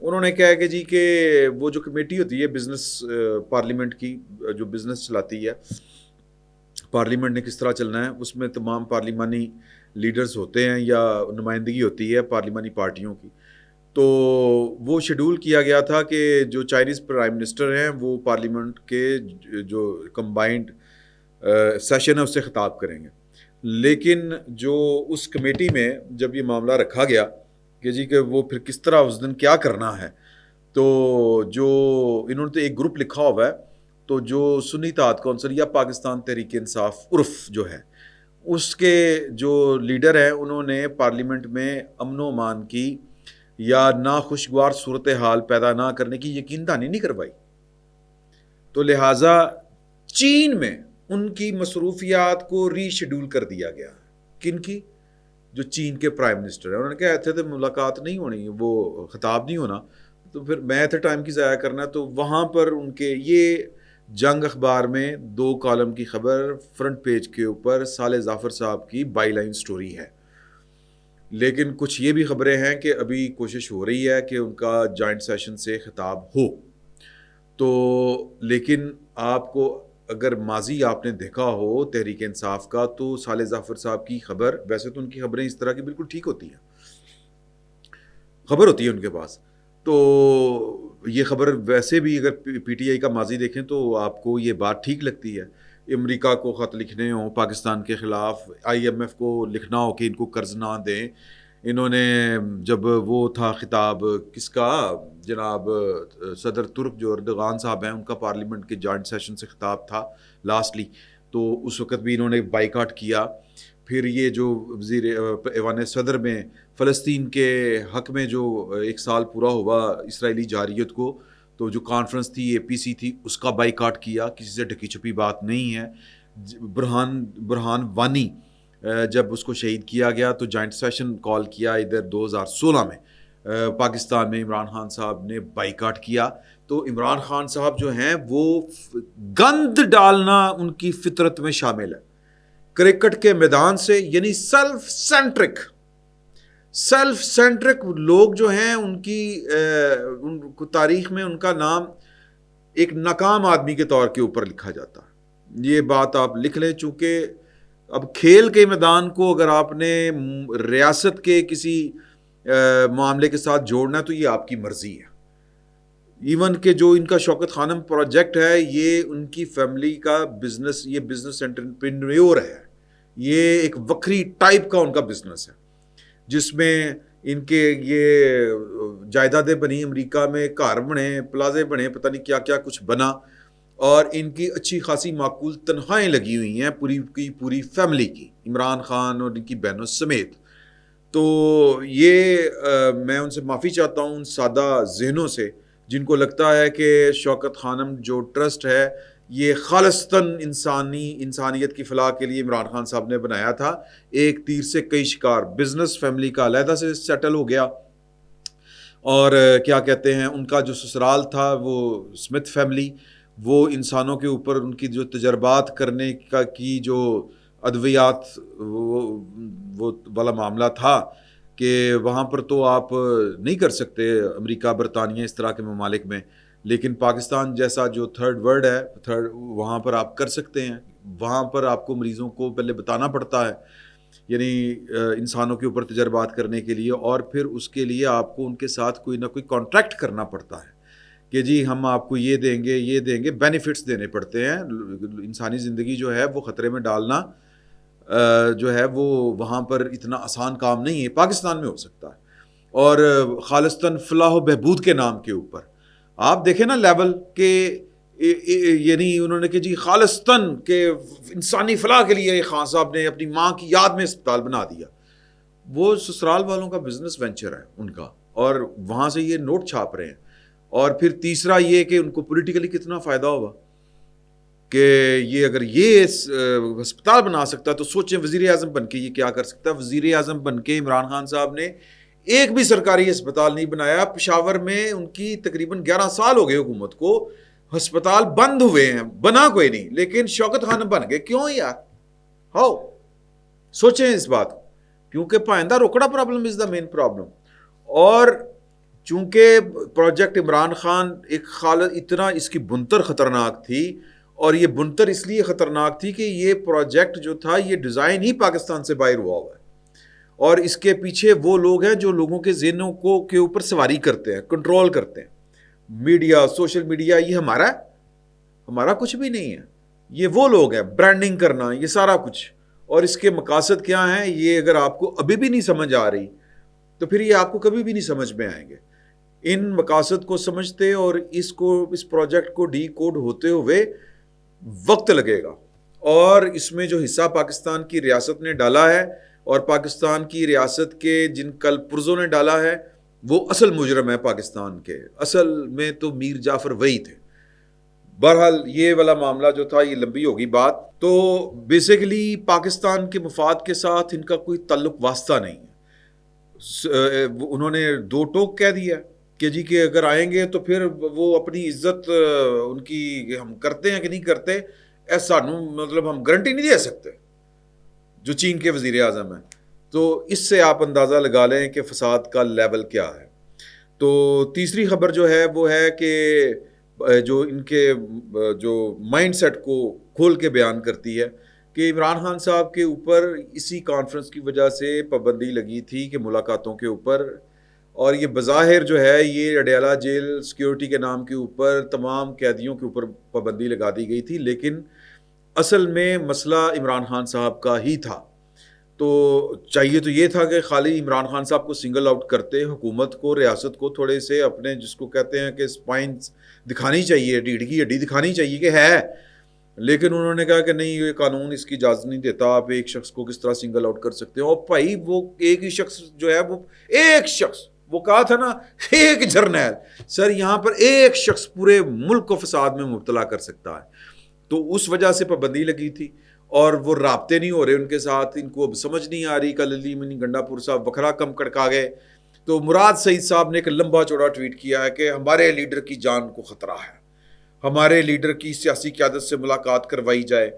انہوں نے کہا کہ جی کہ وہ جو کمیٹی ہوتی ہے بزنس پارلیمنٹ کی جو بزنس چلاتی ہے پارلیمنٹ نے کس طرح چلنا ہے، اس میں تمام پارلیمانی لیڈرز ہوتے ہیں یا نمائندگی ہوتی ہے پارلیمانی پارٹیوں کی. تو وہ شیڈول کیا گیا تھا کہ جو چائنیز پرائم منسٹر ہیں وہ پارلیمنٹ کے جو کمبائنڈ سیشن ہے اس سے خطاب کریں گے. لیکن جو اس کمیٹی میں جب یہ معاملہ رکھا گیا کہ جی کہ وہ پھر کس طرح اس دن کیا کرنا ہے، تو جو انہوں نے تو ایک گروپ لکھا ہوا ہے، تو جو سنی اتحاد کونسل یا پاکستان تحریک انصاف عرف جو ہے اس کے جو لیڈر ہیں انہوں نے پارلیمنٹ میں امن و امان کی یا ناخوشگوار صورتحال پیدا نہ کرنے کی یقین دہانی نہیں کروائی. تو لہٰذا چین میں ان کی مصروفیات کو ری شیڈول کر دیا گیا. کن کی؟ جو چین کے پرائم منسٹر ہیں. انہوں نے کہا ایسے تو ملاقات نہیں ہونی، وہ خطاب نہیں ہونا، تو پھر میں تھے ٹائم کی ضائع کرنا. تو وہاں پر ان کے یہ جنگ اخبار میں 2 کالم کی خبر فرنٹ پیج کے اوپر صالح ظافر صاحب کی بائی لائن سٹوری ہے. لیکن کچھ یہ بھی خبریں ہیں کہ ابھی کوشش ہو رہی ہے کہ ان کا جوائنٹ سیشن سے خطاب ہو. تو لیکن آپ کو اگر ماضی آپ نے دیکھا ہو تحریک انصاف کا، تو صالح ظافر صاحب کی خبر، ویسے تو ان کی خبریں اس طرح کی بالکل ٹھیک ہوتی ہیں، خبر ہوتی ہے ان کے پاس. تو یہ خبر ویسے بھی اگر پی ٹی آئی کا ماضی دیکھیں تو آپ کو یہ بات ٹھیک لگتی ہے. امریکہ کو خط لکھنے ہوں پاکستان کے خلاف، آئی ایم ایف کو لکھنا ہو کہ ان کو قرض نہ دیں. انہوں نے جب وہ تھا خطاب کس کا، جناب صدر ترک جو اردغان صاحب ہیں ان کا پارلیمنٹ کے جوائنٹ سیشن سے خطاب تھا لاسٹلی، تو اس وقت بھی انہوں نے بائیکاٹ کیا. پھر یہ جو وزیر ایوان صدر میں فلسطین کے حق میں جو 1 سال پورا ہوا اسرائیلی جارحیت کو، تو جو کانفرنس تھی اے پی سی تھی اس کا بائیکاٹ کیا. کسی سے ڈھکی چھپی بات نہیں ہے. برہان وانی جب اس کو شہید کیا گیا تو جوائنٹ سیشن کال کیا ادھر 2016 میں پاکستان میں، عمران خان صاحب نے بائیکاٹ کیا. تو عمران خان صاحب جو ہیں وہ گند ڈالنا ان کی فطرت میں شامل ہے. کرکٹ کے میدان سے، یعنی سیلف سینٹرک لوگ جو ہیں ان کی تاریخ میں ان کا نام ایک ناکام آدمی کے طور کے اوپر لکھا جاتا ہے. یہ بات آپ لکھ لیں، چونکہ اب کھیل کے میدان کو اگر آپ نے ریاست کے کسی معاملے کے ساتھ جوڑنا ہے تو یہ آپ کی مرضی ہے. ایون کہ جو ان کا شوکت خانم پروجیکٹ ہے یہ ان کی فیملی کا بزنس، یہ بزنس انٹرپرینیور ہے، یہ ایک وکری ٹائپ کا ان کا بزنس ہے جس میں ان کے یہ جائیدادیں بنی، امریکہ میں گھر بنے، پلازے بنے، پتہ نہیں کیا کیا کچھ بنا، اور ان کی اچھی خاصی معقول تنخواہیں لگی ہوئی ہیں پوری فیملی کی، عمران خان اور ان کی بہنوں سمیت. تو یہ میں ان سے معافی چاہتا ہوں ان سادہ ذہنوں سے جن کو لگتا ہے کہ شوکت خانم جو ٹرسٹ ہے یہ خالصتاً انسانیت کی فلاح کے لیے عمران خان صاحب نے بنایا تھا. ایک تیر سے کئی شکار، بزنس فیملی کا علیحدہ سے سیٹل ہو گیا، اور کیا کہتے ہیں ان کا جو سسرال تھا وہ اسمتھ فیملی، وہ انسانوں کے اوپر ان کی جو تجربات کرنے کی جو ادویات وہ والا معاملہ تھا کہ وہاں پر تو آپ نہیں کر سکتے، امریکہ برطانیہ اس طرح کے ممالک میں، لیکن پاکستان جیسا جو تھرڈ ورلڈ ہے وہاں پر آپ کر سکتے ہیں. وہاں پر آپ کو مریضوں کو پہلے بتانا پڑتا ہے، یعنی انسانوں کے اوپر تجربات کرنے کے لیے، اور پھر اس کے لیے آپ کو ان کے ساتھ کوئی نہ کوئی کانٹریکٹ کرنا پڑتا ہے کہ جی ہم آپ کو یہ دیں گے، بینیفٹس دینے پڑتے ہیں. انسانی زندگی جو ہے وہ خطرے میں ڈالنا جو ہے وہ وہاں پر اتنا آسان کام نہیں ہے، پاکستان میں ہو سکتا ہے. اور خالصتاً فلاح و بہبود کے نام کے اوپر آپ دیکھیں نا لیول کہ یعنی انہوں نے کہ جی خالصتاً کہ انسانی فلاح کے لیے خان صاحب نے اپنی ماں کی یاد میں اسپتال بنا دیا. وہ سسرال والوں کا بزنس وینچر ہے ان کا، اور وہاں سے یہ نوٹ چھاپ رہے ہیں. اور پھر تیسرا یہ کہ ان کو پولیٹیکلی کتنا فائدہ ہوگا کہ یہ اگر یہ ہسپتال بنا سکتا تو سوچیں وزیر اعظم بن کے یہ کیا کر سکتا ہے. وزیر اعظم بن کے عمران خان صاحب نے ایک بھی سرکاری ہسپتال نہیں بنایا. پشاور میں ان کی تقریباً 11 سال ہو گئے حکومت کو، ہسپتال بند ہوئے ہیں، بنا کوئی نہیں، لیکن شوکت خانم بن گئے. کیوں یار؟ ہاؤ؟ سوچیں اس بات کو، کیونکہ پائندہ روکڑا problem is the main problem. اور چونکہ پروجیکٹ عمران خان ایک حالت اتنا اس کی بنتر خطرناک تھی، اور یہ بنتر اس لیے خطرناک تھی کہ یہ پروجیکٹ جو تھا یہ ڈیزائن ہی پاکستان سے باہر ہوا ہے، اور اس کے پیچھے وہ لوگ ہیں جو لوگوں کے ذہنوں کو کے اوپر سواری کرتے ہیں، کنٹرول کرتے ہیں. میڈیا، سوشل میڈیا، یہ ہمارا کچھ بھی نہیں ہے، یہ وہ لوگ ہیں. برانڈنگ کرنا، یہ سارا کچھ. اور اس کے مقاصد کیا ہیں، یہ اگر آپ کو ابھی بھی نہیں سمجھ آ رہی تو پھر یہ آپ کو کبھی بھی نہیں سمجھ میں آئیں گے. ان مقاصد کو سمجھتے اور اس پروجیکٹ کو ڈی کوڈ ہوتے ہوئے وقت لگے گا. اور اس میں جو حصہ پاکستان کی ریاست نے ڈالا ہے اور پاکستان کی ریاست کے جن کل پرزوں نے ڈالا ہے، وہ اصل مجرم ہے پاکستان کے. اصل میں تو میر جعفر وہی تھے. بہرحال یہ والا معاملہ جو تھا یہ لمبی ہوگی بات. تو بیسیکلی پاکستان کے مفاد کے ساتھ ان کا کوئی تعلق واسطہ نہیں ہے. انہوں نے دو ٹوک کہہ دیا کہ جی کہ اگر آئیں گے تو پھر وہ اپنی عزت ان کی ہم کرتے ہیں کہ نہیں کرتے، ایسا مطلب ہم گارنٹی نہیں دے سکتے، جو چین کے وزیر اعظم ہیں. تو اس سے آپ اندازہ لگا لیں کہ فساد کا لیول کیا ہے. تو تیسری خبر جو ہے وہ ہے کہ جو ان کے جو مائنڈ سیٹ کو کھول کے بیان کرتی ہے کہ عمران خان صاحب کے اوپر اسی کانفرنس کی وجہ سے پابندی لگی تھی کہ ملاقاتوں کے اوپر، اور یہ بظاہر جو ہے یہ اڈیالہ جیل سیکیورٹی کے نام کے اوپر تمام قیدیوں کے اوپر پابندی لگا دی گئی تھی، لیکن اصل میں مسئلہ عمران خان صاحب کا ہی تھا. تو چاہیے تو یہ تھا کہ خالی عمران خان صاحب کو سنگل آؤٹ کرتے، حکومت کو، ریاست کو تھوڑے سے اپنے جس کو کہتے ہیں کہ سپائنز دکھانی چاہیے، ریڑھ کی ہڈی دکھانی چاہیے کہ ہے. لیکن انہوں نے کہا کہ نہیں، یہ قانون اس کی اجازت نہیں دیتا، آپ ایک شخص کو کس طرح سنگل آؤٹ کر سکتے ہو. اور بھائی وہ ایک ہی شخص جو ہے، وہ ایک شخص، وہ کہا تھا نا ایک جرنیل، سر یہاں پر ایک شخص پورے ملک کو فساد میں مبتلا کر سکتا ہے. تو اس وجہ سے پابندی لگی تھی، اور وہ رابطے نہیں ہو رہے ان کے ساتھ، ان کو اب سمجھ نہیں آ رہی. کل علی منی گنڈا پور صاحب وکھرا کم کڑکا گئے. تو مراد سعید صاحب نے ایک لمبا چوڑا ٹویٹ کیا ہے کہ ہمارے لیڈر کی جان کو خطرہ ہے، ہمارے لیڈر کی سیاسی قیادت سے ملاقات کروائی جائے،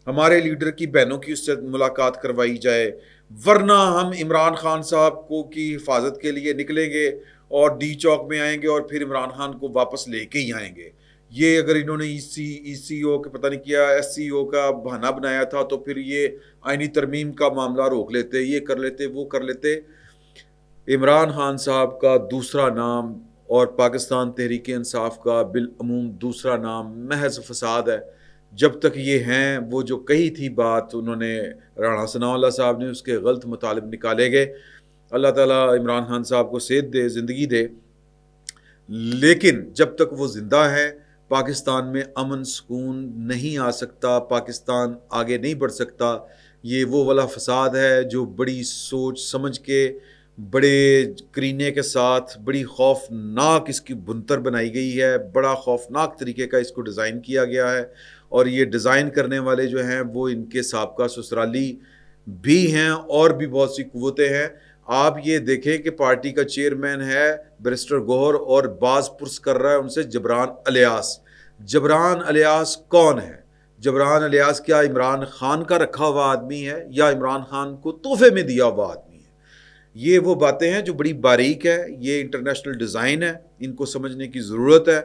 ہمارے لیڈر کی بہنوں کی اس سے ملاقات کروائی جائے، ورنہ ہم عمران خان صاحب کو کی حفاظت کے لیے نکلیں گے اور ڈی چوک میں آئیں گے اور پھر عمران خان کو واپس لے کے ہی آئیں گے. یہ اگر انہوں نے ای سی او کے پتہ نہیں کیا ایس سی او کا بہانہ بنایا تھا تو پھر یہ آئینی ترمیم کا معاملہ روک لیتے، یہ کر لیتے، وہ کر لیتے. عمران خان صاحب کا دوسرا نام اور پاکستان تحریک انصاف کا بالعموم دوسرا نام محض فساد ہے. جب تک یہ ہیں، وہ جو کہی تھی بات انہوں نے، رانا ثناء اللہ صاحب نے، اس کے غلط مطالب نکالے گئے. اللہ تعالیٰ عمران خان صاحب کو صحت دے، زندگی دے. لیکن جب تک وہ زندہ ہے پاکستان میں امن سکون نہیں آ سکتا، پاکستان آگے نہیں بڑھ سکتا. یہ وہ والا فساد ہے جو بڑی سوچ سمجھ کے، بڑے کرینے کے ساتھ، بڑی خوفناک اس کی بنتر بنائی گئی ہے، بڑا خوفناک طریقے کا اس کو ڈیزائن کیا گیا ہے. اور یہ ڈیزائن کرنے والے جو ہیں وہ ان کے سابقہ سسرالی بھی ہیں اور بھی بہت سی قوتیں ہیں. آپ یہ دیکھیں کہ پارٹی کا چیئرمین ہے بیرسٹر گوہر اور باز پرس کر رہا ہے ان سے جبران الیاس. جبران الیاس کون ہے؟ جبران الیاس کیا عمران خان کا رکھا ہوا آدمی ہے یا عمران خان کو تحفے میں دیا ہوا آدمی ہے؟ یہ وہ باتیں ہیں جو بڑی باریک ہے، یہ انٹرنیشنل ڈیزائن ہے، ان کو سمجھنے کی ضرورت ہے.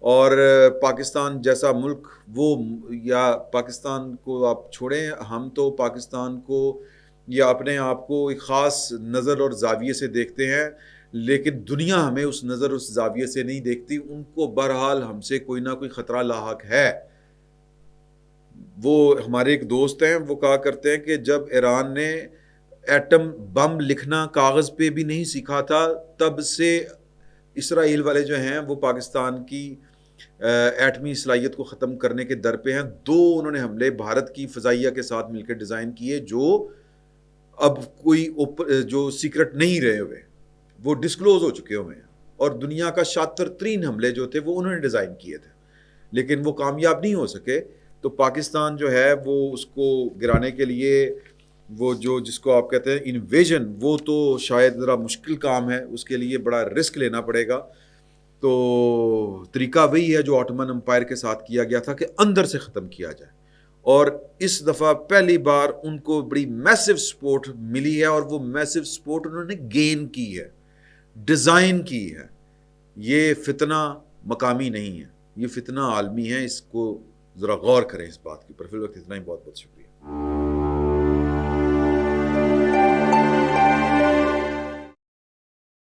اور پاکستان جیسا ملک، وہ یا پاکستان کو آپ چھوڑیں، ہم تو پاکستان کو یا اپنے آپ کو ایک خاص نظر اور زاویے سے دیکھتے ہیں، لیکن دنیا ہمیں اس نظر اس زاویے سے نہیں دیکھتی. ان کو بہرحال ہم سے کوئی نہ کوئی خطرہ لاحق ہے. وہ ہمارے ایک دوست ہیں، وہ کہا کرتے ہیں کہ جب ایران نے ایٹم بم لکھنا کاغذ پہ بھی نہیں سیکھا تھا، تب سے اسرائیل والے جو ہیں وہ پاکستان کی ایٹمی صلاحیت کو ختم کرنے کے در پہ ہیں. 2 انہوں نے حملے بھارت کی فضائیہ کے ساتھ مل کے ڈیزائن کیے، جو اب کوئی جو سیکرٹ نہیں رہے ہوئے، وہ ڈسکلوز ہو چکے ہوئے ہیں. اور دنیا کا شاطر ترین حملے جو تھے وہ انہوں نے ڈیزائن کیے تھے، لیکن وہ کامیاب نہیں ہو سکے. تو پاکستان جو ہے وہ اس کو گرانے کے لیے، وہ جو جس کو آپ کہتے ہیں انویژن، وہ تو شاید ذرا مشکل کام ہے، اس کے لیے بڑا رسک لینا پڑے گا. تو طریقہ وہی ہے جو آٹومن امپائر کے ساتھ کیا گیا تھا کہ اندر سے ختم کیا جائے. اور اس دفعہ پہلی بار ان کو بڑی میسو سپورٹ ملی ہے، اور وہ میسو سپورٹ انہوں نے گین کی ہے، ڈیزائن کی ہے. یہ فتنہ مقامی نہیں ہے، یہ فتنہ عالمی ہے، اس کو ذرا غور کریں اس بات کے اوپر۔ فی الوقت اتنا ہی، بہت بہت شکریہ۔